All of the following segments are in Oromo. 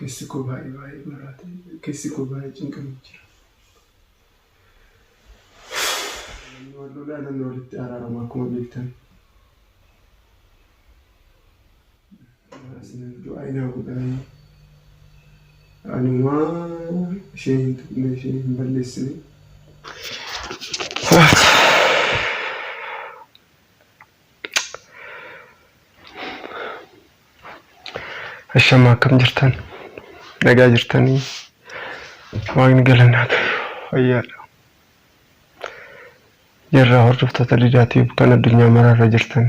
Keessi koo baay'ee maraate keessi koo baay'ee cinqamee jira. Wallolaan walitti araarama akkuma beektan. Asinin du'aa inaa godhanii anumaa isheen tuqne isheen hin balleessine. Ashama akkam jirtan? Nagaa jirtanii? Waaqni galanaa fayyaadha. Jarraa hordoftoota Lidaatiif kan addunyaa maraarra jirtan.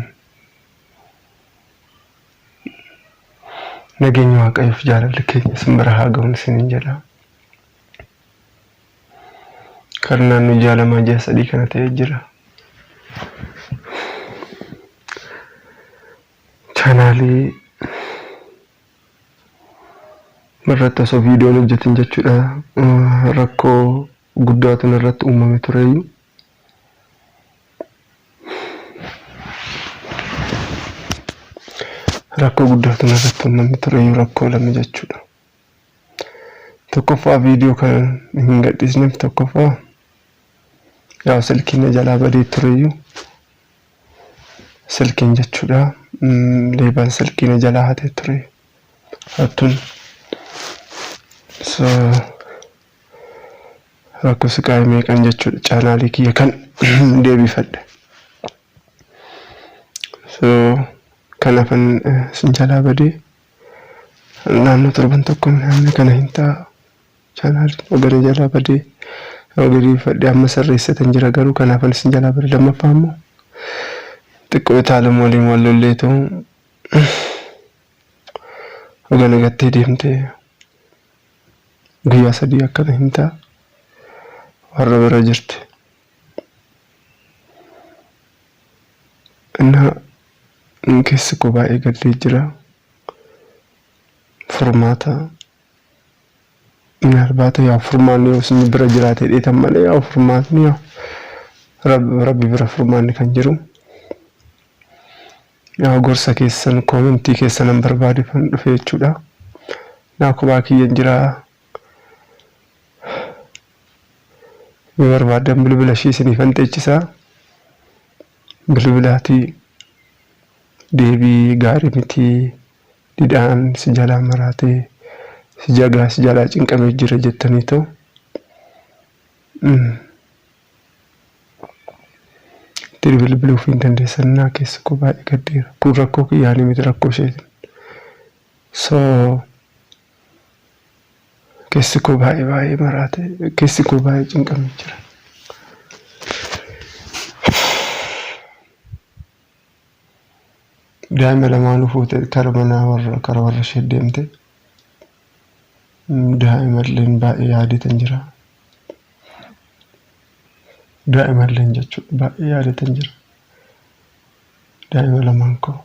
Nageenya Waaqayyoof jaalalli keenya isin bira haa ga'uun isiniin jedha. Karnaan nu jaalamaa ji'a sadii kana ta'ee jira. Chaanaalii irratti osoo viidiyoon hojjetin jechuudha. Rakkoo guddaatu irratti uumame tureyyuu. Rakkoo guddaatu irratti uumame tureyyuu rakkoo lama jechuudha. Tokkoffaa viidiyoo kan hin gadhiisneef tokkoffaa yaa silkiin jalaa badee tureyyuu silkiin jechuudha. Leebaan silkiin jalaa hatee ture. Hattuun rakkoo siqaa meeqan jechuudha. Chaanaalii kiyya kan deebifadhe. Kanaafan sin jalaa badee naannoo torban tokko namni kana hin ta'a. Chaanaalii ogana jalaa badee oganii fadhee amma sirreessatan jira garuu kanaafan sin jalaa badee lammaffaa immoo xiqqoo itaalum waliin wal lollee ta'u ogana gattee deemtee guyyaa sadii akkana hin ta'a warra bira jirti. Keessi koo baay'ee gadlee jira. Furmaata minaalbaata yaa furmaanni yoo isin bira jiraate dheetan malee yaa furmaatni yaa rabbi bira furmaanni kan jiru. Yaa gorsa keessan koomentii keessan barbaade kan dhufe jechuudha. Naa kophaa kiyyan jira. Yoo barbaadan bilbila ishii isiniif hanteechisaa. Bilbilaatii deebii gaarii miti didhaan si jalaa maraatee si jagaa si jalaa cinqamee jira jettanii ta'u. Bilbiluuf hin dandeessan naa keessi koo baay'ee gaddeera. Kun rakkoo kiyyaanii miti rakkoo isheetiin. Keessi koo baay'ee maraatee keessi koo baay'ee cinqamee jira. Daa'ima lamaanuu fuutee kara manaa warra ishee deemte. Daa'imalleen baay'ee yaadatan jira. Daa'imalleen jechuudha baay'ee yaadatan jira. Daa'ima lamaan koo.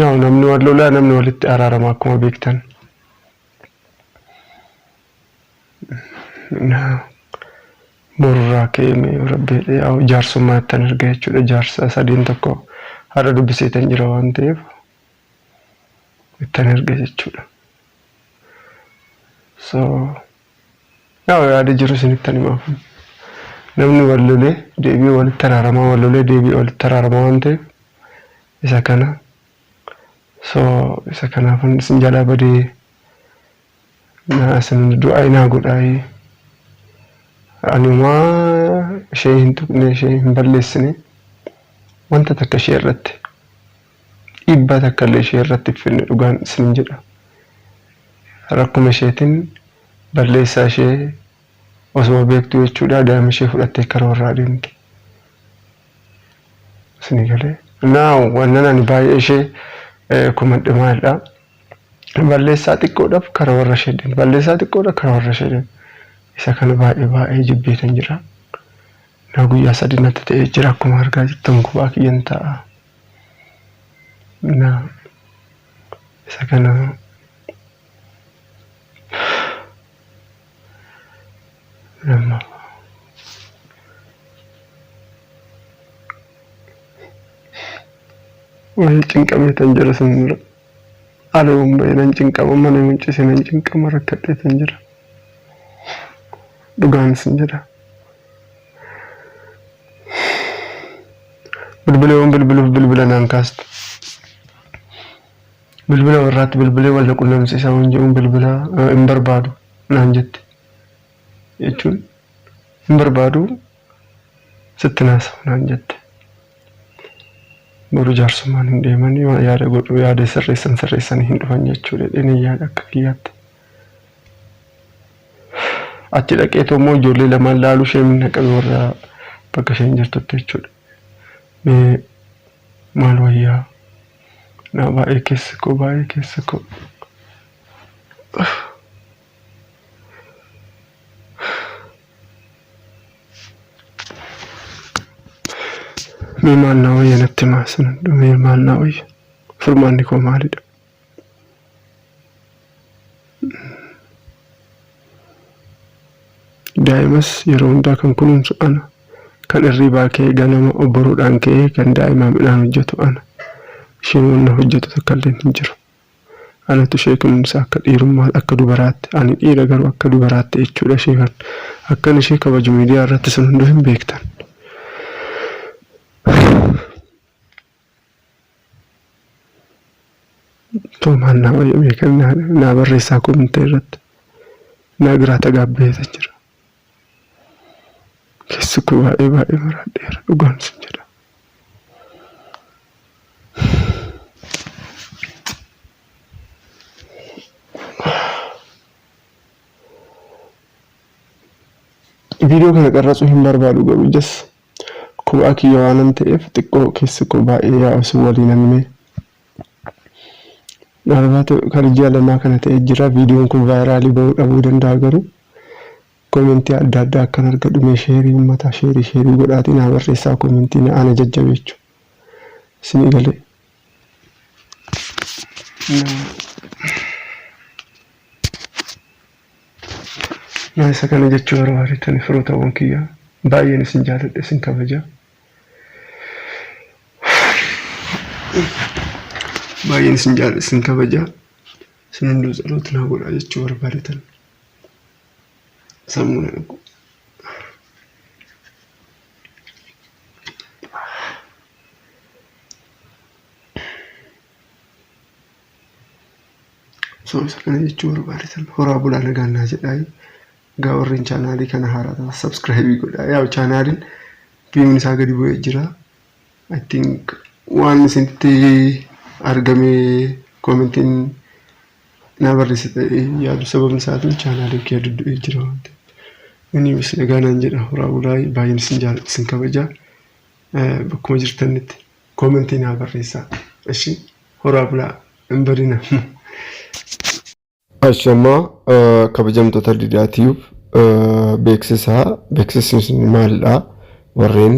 Yaa namni wal lolaa namni walitti araarama akkuma beektan. Borraa keemee rabbeedha yaa jaarsummaa ittiin erga jechuudha. Jaarsa sadiin tokko haadha dubbiseetan jira waan ta'eef ittiin erga jechuudha. Yaa yaada jiru isinittan himaaf. Namni wal lolee deebii walitti araaramaa wal lolee deebii walitti araaramaa waan ta'eef isa kana. Isa kanaafan isin jalaa badee isin du'aa inaa godhaayee. Anumaa ishee hin tuqne ishee hin balleessine wanta takka ishee irratti dhiibbaa takka illee ishee irratti finne dhugaan isin jedha. Rakkuma isheetiin balleessaa ishee osoo beektu jechuudha. Daa'ima ishee fudhattee karaa warraa deemte. Isin galee wannan ani baay'ee ishee kumadhe maalidha. Balleessaa xiqqoodhaaf karaa warra ishee deemte. Balleessaa xiqqoodhaaf karaa warra ishee deemte. Isa kana baay'ee jibbeetan jira. Na guyyaa sadii natti ta'ee jira akkuma argaa jirtan kophaa kiyyan ta'a. Isa kana cinqameetan jira sinira. Aluun baay'inaan cinqama mana muncisinan cinqama rakkadheetan jira. Dhugaan sin jedha. Bilbila naan kaastu. Bilbila warraatti bilbilee wal quunnamsiisaa waan jedhuun bilbila hin barbaadu naan jette. Jechuun hin barbaadu sitti naasa naan jette. Boru jaarsummaan hin deemanii yaada godhu yaada sirreessanii hin dhufan jechuudha. Dhini yaada akka kiyyaatti. Achi dhaqee immoo ijoollee lamaan laaluu ishee minna qabu warra bakka isheen jirtutti jechuudha. Maal wayyaa naa baay'ee keessa koo. Mee maal naa wayya natti maasan mee maal naa wayya furmaanni koo maalidha? Daa'imas yeroo hundaa kan kunuunsu ana. Kan irriibaa ka'ee ganama obboroodhaan ka'ee kan daa'imaa midhaan hojjetu ana. Isheen wanna hojjetu takka illee hin jiru. Anatu ishee kunuunsa akka dhiirummaa akka dubaraatti. Ani dhiira garuu akka dubaraatti jechuudha ishee kan akkan ishee kabaju miidiyaa irratti sun hunduu hin beektan. Toomaan naa wayya beekan naa barreessaa koomintee irratti naa giraata gaabbeeta jira. Keessi koo baay'ee maraadheera dhugaan sin jedha. Viidiyoo kana qarracuu hin barbaadu garuu jas kophaa kiyya waanan ta'eef xiqqoo keessi koo baay'ee yaa'u waliin animee. Dhaalbaatu kan jaalamaa kana ta'ee jira. Viidiyoon kun vaayiraalii bahuu dhabuu danda'a garuu. Komentii adda addaa akkan argadhu mee sheerii uummataa sheerii godhaatiin haa barreessaa komentii ana jajjabeechuu. Isin galee. Naa isa kana jechuu barbaadettani firootawwan kiyyaa baay'een isin jaaladhe isin kabaja. Baay'een isin jaaladhe isin kabaja. Isin hunduu tsaloota naa godhaa jechuu barbaadettani. Samuna aku. So sekarang ini cuma barisan horor bulan nagaan aja dai. Gawarin channel kana harata subscribe godha. Yaa channelin bimin saga dibu'ee jira. I think waan isinti argame commenting naa barreessite yaadu sababni isaatiin channel kee duddu'ee jira. Ini wis nagaan jedha horor bulaa baay'een isin jaalladha isin kabaja. Bakkuma jirtanitti commenting naa barreessaa. Ishi horor bulaa hin badina. Ashama kabajamtoota Didaatiif beeksisni maalidha warreen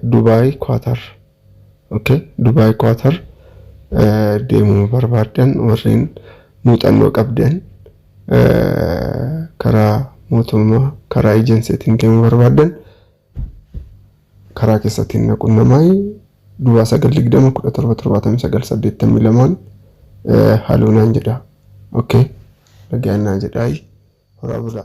Dubai Qatar Dubai Qatar deemuu barbaadan warreen muuxannoo qabdan karaa mootummaa karaa ejensiitiin deemuu barbaadan karaa keessatti qunnamai 920177982 haluunaan jedha. Okay, lagi anak jadi, orang pula.